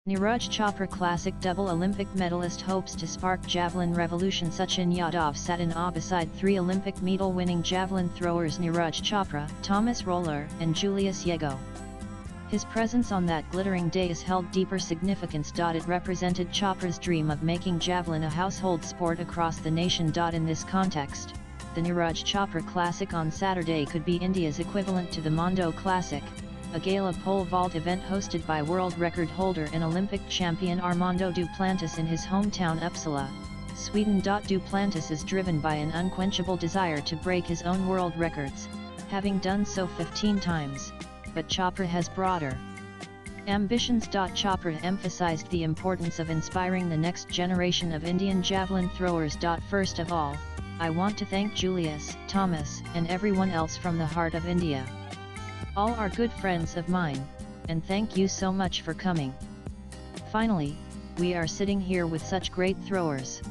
Neeraj Chopra Classic double Olympic medalist hopes to spark Javelin revolution. Sachin Yadav sat in awe beside three Olympic medal-winning javelin throwers Neeraj Chopra, Thomas Roller, and Julius Yego. His presence on that glittering dais held deeper significance. It represented Chopra's dream of making javelin a household sport across the nation. In this context, the Neeraj Chopra Classic on Saturday could be India's equivalent to the Mondo Classic, a gala pole vault event hosted by world record holder and Olympic champion Armando Duplantis in his hometown Uppsala, Sweden. Duplantis is driven by an unquenchable desire to break his own world records, having done so 15 times, but Chopra has broader ambitions. Chopra emphasized the importance of inspiring the next generation of Indian javelin throwers. First of all, I want to thank Julius, Thomas, and everyone else from the heart of India. All are good friends of mine, and thank you so much for coming. Finally, we are sitting here with such great throwers.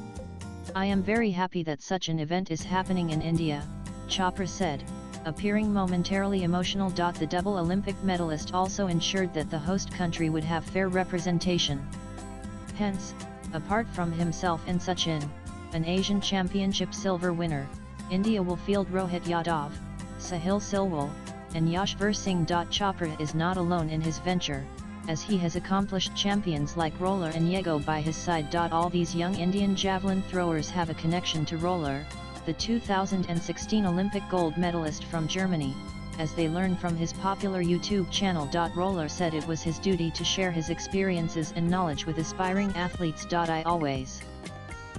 I am very happy that such an event is happening in India, Chopra said, appearing momentarily emotional. The double Olympic medalist also ensured that the host country would have fair representation. Hence, apart from himself and Sachin, an Asian Championship silver winner, India will field Rohit Yadav, Sahil Silwal, and Yashvir Singh. Chopra is not alone in his venture, as he has accomplished champions like Roller and Yego by his side. All these young Indian javelin throwers have a connection to Roller, the 2016 Olympic gold medalist from Germany, as they learn from his popular YouTube channel. Roller said it was his duty to share his experiences and knowledge with aspiring athletes. I always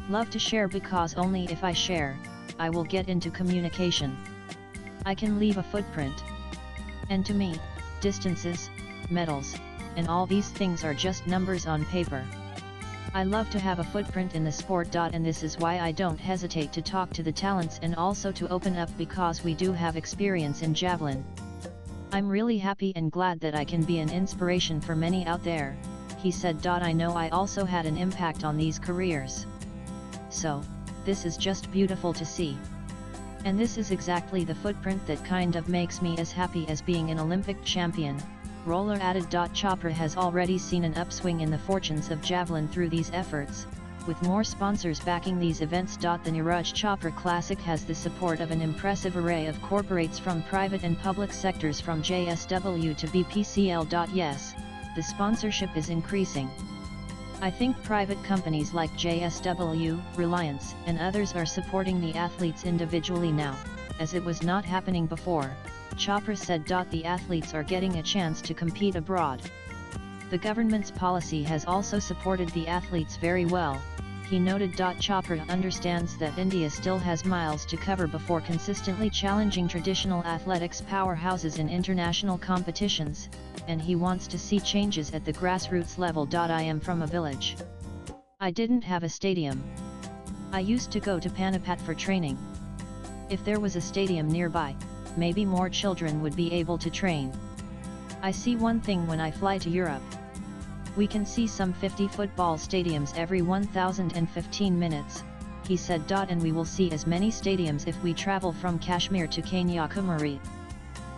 love to share because only if I share, I will get into communication. I can leave a footprint. And to me, distances, medals, and all these things are just numbers on paper. I love to have a footprint in the sport. And this is why I don't hesitate to talk to the talents and also to open up, because we do have experience in javelin. I'm really happy and glad that I can be an inspiration for many out there, he said. I know I also had an impact on these careers. So, this is just beautiful to see. And this is exactly the footprint that kind of makes me as happy as being an Olympic champion, Roller added. Chopra has already seen an upswing in the fortunes of javelin through these efforts, with more sponsors backing these events. The Neeraj Chopra Classic has the support of an impressive array of corporates from private and public sectors, from JSW to BPCL. Yes, the sponsorship is increasing. I think private companies like JSW, Reliance, and others are supporting the athletes individually now, as it was not happening before, Chopra said. The athletes are getting a chance to compete abroad. The government's policy has also supported the athletes very well, he noted. Chopra understands that India still has miles to cover before consistently challenging traditional athletics powerhouses in international competitions, and he wants to see changes at the grassroots level. I am from a village. I didn't have a stadium. I used to go to Panipat for training. If there was a stadium nearby, maybe more children would be able to train. I see one thing when I fly to Europe. We can see some 50 football stadiums every 1015 minutes, he said. And we will see as many stadiums if we travel from Kashmir to Kanyakumari.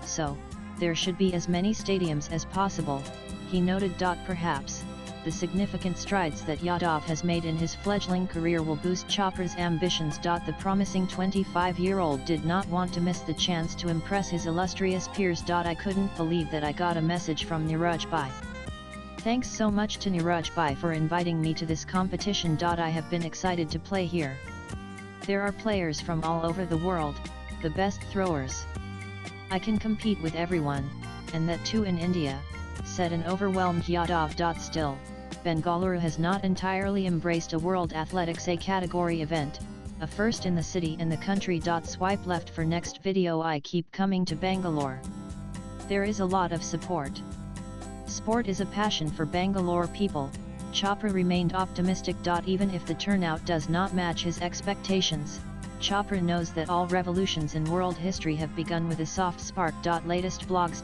So, there should be as many stadiums as possible, he noted. Perhaps, the significant strides that Yadav has made in his fledgling career will boost Chopra's ambitions. The promising 25-year-old did not want to miss the chance to impress his illustrious peers. I couldn't believe that I got a message from Neeraj Bhai. Thanks so much to Neeraj Bhai for inviting me to this competition. I have been excited to play here. There are players from all over the world, the best throwers. I can compete with everyone, and that too in India, said an overwhelmed Yadav. Still, Bengaluru has not entirely embraced a World Athletics A category event, a first in the city and the country. Swipe left for next video. I keep coming to Bangalore. There is a lot of support. Sport is a passion for Bangalore people, Chopra remained optimistic. Even if the turnout does not match his expectations, Chopra knows that all revolutions in world history have begun with a soft spark. Latest blogs.